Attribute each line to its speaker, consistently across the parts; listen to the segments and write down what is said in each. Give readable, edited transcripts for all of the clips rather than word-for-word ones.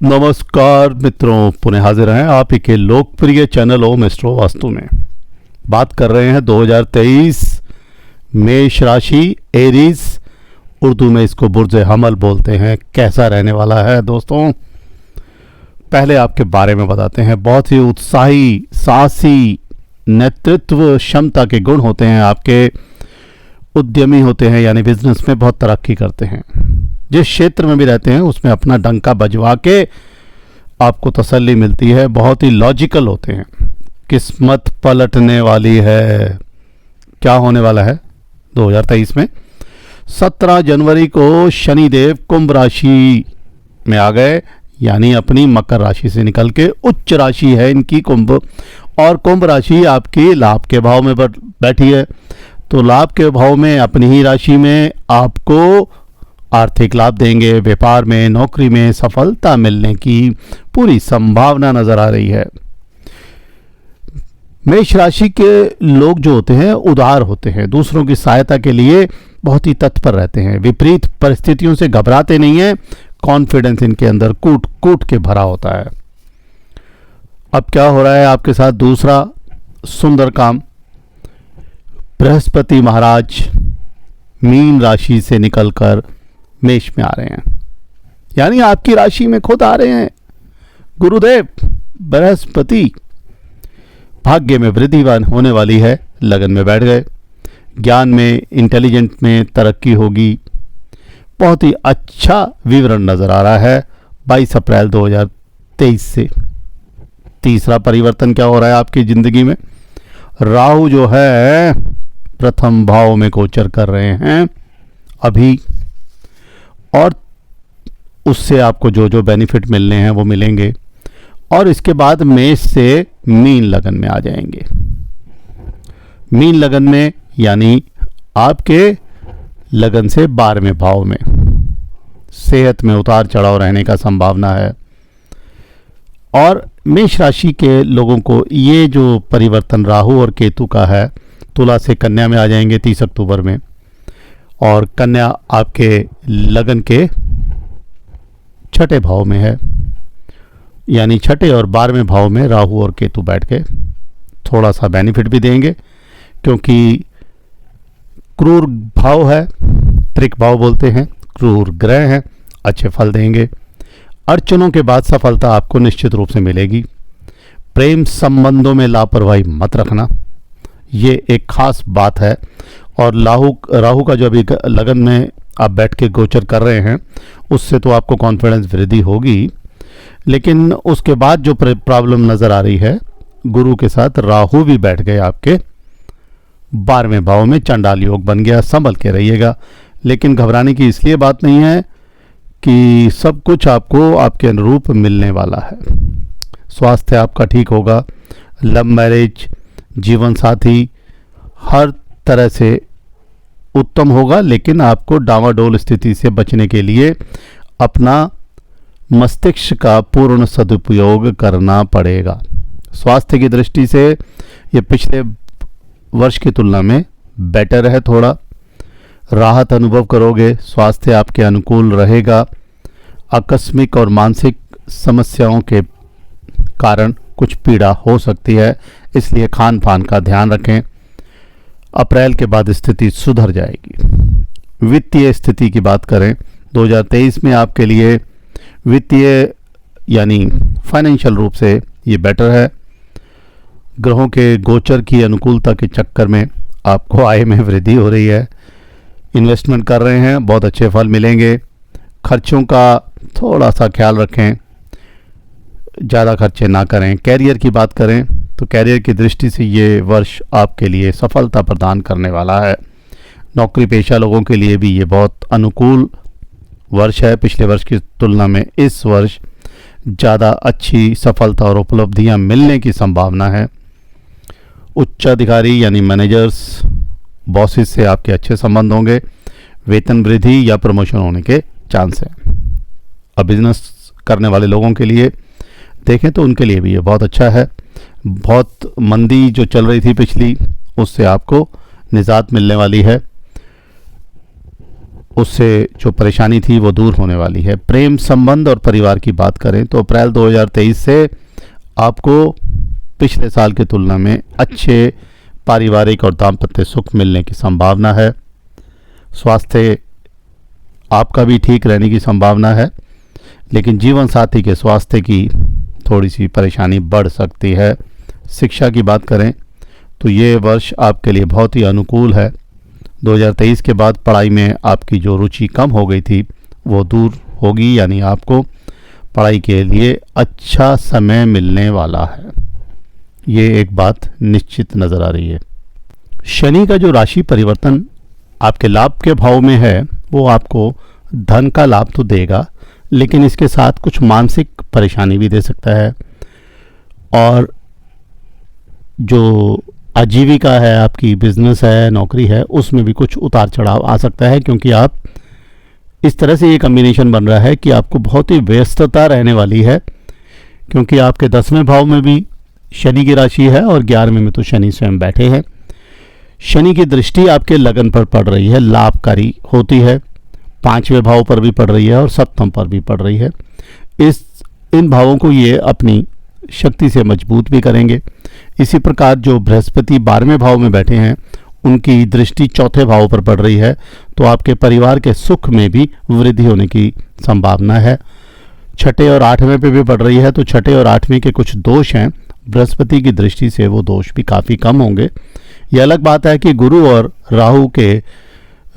Speaker 1: नमस्कार मित्रों, पुनः हाजिर हैं आप ही के लोकप्रिय चैनल ओम एस्ट्रो वास्तु में। बात कर रहे हैं 2023 मेष राशि एरीज, उर्दू में इसको बुर्ज हमल बोलते हैं, कैसा रहने वाला है दोस्तों। पहले आपके बारे में बताते हैं। बहुत ही उत्साही, साहसी, नेतृत्व क्षमता के गुण होते हैं आपके। उद्यमी होते हैं, यानी बिजनेस में बहुत तरक्की करते हैं। जिस क्षेत्र में भी रहते हैं उसमें अपना डंका बजवा के आपको तसल्ली मिलती है। बहुत ही लॉजिकल होते हैं। किस्मत पलटने वाली है। क्या होने वाला है 2023 में? 17 जनवरी को शनिदेव कुंभ राशि में आ गए, यानी अपनी मकर राशि से निकल के उच्च राशि है इनकी कुंभ, और कुंभ राशि आपकी लाभ के भाव में बैठी है। तो लाभ के भाव में अपनी ही राशि में आपको आर्थिक लाभ देंगे। व्यापार में, नौकरी में सफलता मिलने की पूरी संभावना नजर आ रही है। मेष राशि के लोग जो होते हैं उदार होते हैं, दूसरों की सहायता के लिए बहुत ही तत्पर रहते हैं। विपरीत परिस्थितियों से घबराते नहीं हैं। कॉन्फिडेंस इनके अंदर कूट कूट के भरा होता है। अब क्या हो रहा है आपके साथ? दूसरा सुंदर काम, बृहस्पति महाराज मीन राशि से निकलकर मेष में आ रहे हैं, यानी आपकी राशि में खुद आ रहे हैं। गुरुदेव बृहस्पति भाग्य में वृद्धि होने वाली है, लगन में बैठ गए। ज्ञान में, इंटेलिजेंट में तरक्की होगी। बहुत ही अच्छा विवरण नजर आ रहा है 22 अप्रैल 2023 से। तीसरा परिवर्तन क्या हो रहा है आपकी जिंदगी में? राहु जो है प्रथम भाव में गोचर कर रहे हैं अभी, और उससे आपको जो जो बेनिफिट मिलने हैं वो मिलेंगे। और इसके बाद मेष से मीन लगन में आ जाएंगे। मीन लगन में यानी आपके लगन से 12वें भाव में। सेहत में उतार चढ़ाव रहने का संभावना है। और मेष राशि के लोगों को ये जो परिवर्तन राहु और केतु का है, तुला से कन्या में आ जाएंगे 30 अक्टूबर में। और कन्या आपके लगन के छठे भाव में है, यानी छठे और 12वें भाव में राहु और केतु बैठ के थोड़ा सा बेनिफिट भी देंगे, क्योंकि क्रूर भाव है, त्रिक भाव बोलते हैं, क्रूर ग्रह हैं, अच्छे फल देंगे। अड़चनों के बाद सफलता आपको निश्चित रूप से मिलेगी। प्रेम संबंधों में लापरवाही मत रखना, ये एक खास बात है। और राहु का जो अभी लगन में आप बैठ के गोचर कर रहे हैं, उससे तो आपको कॉन्फिडेंस वृद्धि होगी, लेकिन उसके बाद जो प्रॉब्लम नज़र आ रही है, गुरु के साथ राहु भी बैठ गए आपके 12वें भाव में, चंडाल योग बन गया। संभल के रहिएगा, लेकिन घबराने की इसलिए बात नहीं है कि सब कुछ आपको आपके अनुरूप मिलने वाला है। स्वास्थ्य आपका ठीक होगा। लव मैरिज, जीवन साथी हर तरह से उत्तम होगा, लेकिन आपको डावाडोल स्थिति से बचने के लिए अपना मस्तिष्क का पूर्ण सदुपयोग करना पड़ेगा। स्वास्थ्य की दृष्टि से ये पिछले वर्ष की तुलना में बेटर है। थोड़ा राहत अनुभव करोगे, स्वास्थ्य आपके अनुकूल रहेगा। आकस्मिक और मानसिक समस्याओं के कारण कुछ पीड़ा हो सकती है, इसलिए खान पान का ध्यान रखें। अप्रैल के बाद स्थिति सुधर जाएगी। वित्तीय स्थिति की बात करें, 2023 में आपके लिए वित्तीय यानी फाइनेंशियल रूप से ये बेटर है। ग्रहों के गोचर की अनुकूलता के चक्कर में आपको आय में वृद्धि हो रही है। इन्वेस्टमेंट कर रहे हैं, बहुत अच्छे फल मिलेंगे। खर्चों का थोड़ा सा ख्याल रखें, ज़्यादा खर्चे ना करें। कैरियर की बात करें तो कैरियर की दृष्टि से ये वर्ष आपके लिए सफलता प्रदान करने वाला है। नौकरी पेशा लोगों के लिए भी ये बहुत अनुकूल वर्ष है। पिछले वर्ष की तुलना में इस वर्ष ज़्यादा अच्छी सफलता और उपलब्धियां मिलने की संभावना है। उच्चाधिकारी यानी मैनेजर्स, बॉसेस से आपके अच्छे संबंध होंगे। वेतन वृद्धि या प्रमोशन होने के चांस है। अब बिजनेस करने वाले लोगों के लिए देखें तो उनके लिए भी ये बहुत अच्छा है। बहुत मंदी जो चल रही थी पिछली, उससे आपको निजात मिलने वाली है। उससे जो परेशानी थी वो दूर होने वाली है। प्रेम संबंध और परिवार की बात करें तो अप्रैल 2023 से आपको पिछले साल की तुलना में अच्छे पारिवारिक और दाम्पत्य सुख मिलने की संभावना है। स्वास्थ्य आपका भी ठीक रहने की संभावना है, लेकिन जीवन साथी के स्वास्थ्य की थोड़ी सी परेशानी बढ़ सकती है। शिक्षा की बात करें तो ये वर्ष आपके लिए बहुत ही अनुकूल है। 2023 के बाद पढ़ाई में आपकी जो रुचि कम हो गई थी वो दूर होगी, यानी आपको पढ़ाई के लिए अच्छा समय मिलने वाला है। ये एक बात निश्चित नज़र आ रही है। शनि का जो राशि परिवर्तन आपके लाभ के भाव में है वो आपको धन का लाभ तो देगा, लेकिन इसके साथ कुछ मानसिक परेशानी भी दे सकता है। और जो आजीविका है, आपकी बिजनेस है, नौकरी है, उसमें भी कुछ उतार चढ़ाव आ सकता है, क्योंकि आप इस तरह से ये कम्बिनेशन बन रहा है कि आपको बहुत ही व्यस्तता रहने वाली है, क्योंकि आपके 10वें भाव में भी शनि की राशि है और 11वें में तो शनि स्वयं बैठे हैं। शनि की दृष्टि आपके लगन पर पड़ रही है, लाभकारी होती है। 5वें भाव पर भी पड़ रही है और 7वें पर भी पड़ रही है। इन भावों को ये अपनी शक्ति से मजबूत भी करेंगे। इसी प्रकार जो बृहस्पति 12वें भाव में बैठे हैं उनकी दृष्टि 4थे भाव पर पड़ रही है, तो आपके परिवार के सुख में भी वृद्धि होने की संभावना है। 6ठे और 8वें पे भी पड़ रही है, तो 6ठे और 8वें के कुछ दोष हैं, बृहस्पति की दृष्टि से वो दोष भी काफ़ी कम होंगे। ये अलग बात है कि गुरु और राहु के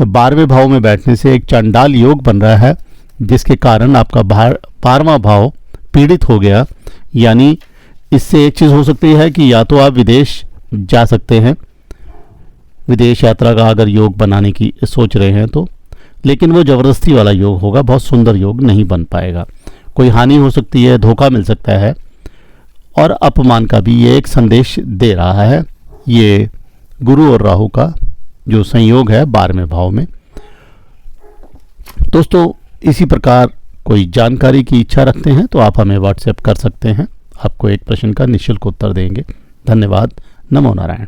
Speaker 1: 12वें भाव में बैठने से एक चंडाल योग बन रहा है, जिसके कारण आपका 12वां भाव पीड़ित हो गया। यानी इससे एक चीज़ हो सकती है कि या तो आप विदेश जा सकते हैं, विदेश यात्रा का अगर योग बनाने की सोच रहे हैं तो, लेकिन वो ज़बरदस्ती वाला योग होगा, बहुत सुंदर योग नहीं बन पाएगा। कोई हानि हो सकती है, धोखा मिल सकता है और अपमान का भी ये एक संदेश दे रहा है। ये गुरु और राहु का जो संयोग है 12वें भाव में। दोस्तों, इसी प्रकार कोई जानकारी की इच्छा रखते हैं तो आप हमें व्हाट्सएप कर सकते हैं। आपको एक प्रश्न का निःशुल्क उत्तर देंगे। धन्यवाद। नमो नारायण।